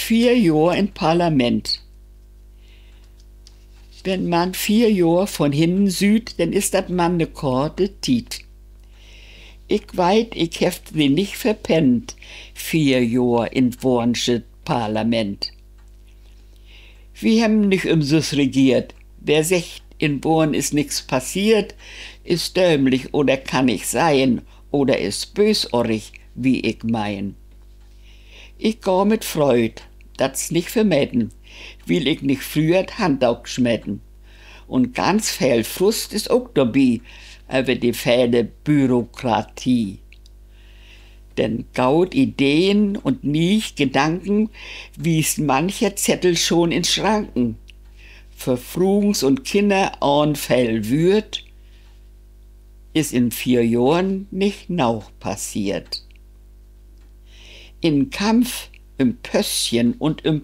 4 Jahre im Parlament. Wenn man 4 Jahre von hinten sieht, dann ist das man ne korte Tiet. Ich weit, ich heft sie nicht verpennt, 4 Jahre in Wornsche Parlament. Wir haben nicht umsus regiert. Wer sagt, in Born ist nix passiert, ist dämlich oder kann ich sein, oder ist bösartig, wie ich mein. Ich geh mit Freud, das nicht vermeiden, will ich nicht früher die Hand aufschmetten. Und ganz viel Frust ist auch dabei, über die fehle Bürokratie. Denn gaut Ideen und nicht Gedanken, wies mancher Zettel schon in Schranken. Für Frugens und Kinder an viel würd, ist in 4 Jahren nicht noch passiert. In Kampf, im Pösschen und im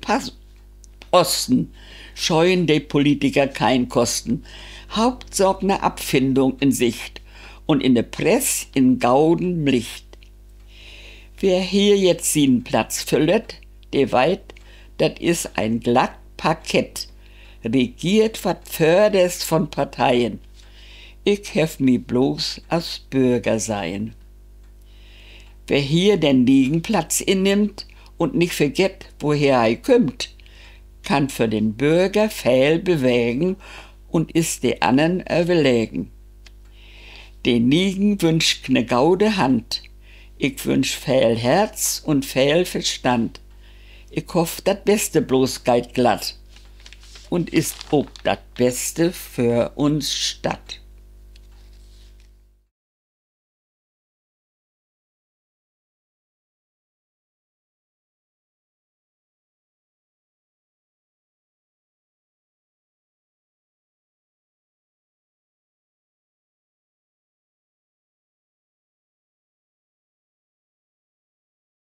Posten scheuen die Politiker kein Kosten. Hauptsache ne Abfindung in Sicht und in der Presse in gauden Licht. Wer hier jetzt seinen Platz füllet, der weit, dat is ein glatt Parkett, regiert wat förderst von Parteien. Ich hef mi bloß als Bürger sein. Wer hier den Liegenplatz innimmt und nicht vergett, woher er kommt, kann für den Bürger viel bewegen und ist de anderen überlegen. Den Liegen wünscht ne gaude Hand. Ich wünsch viel Herz und viel Verstand. Ich hoff, dat Beste bloß geht glatt und ist auch dat Beste für uns Stadt.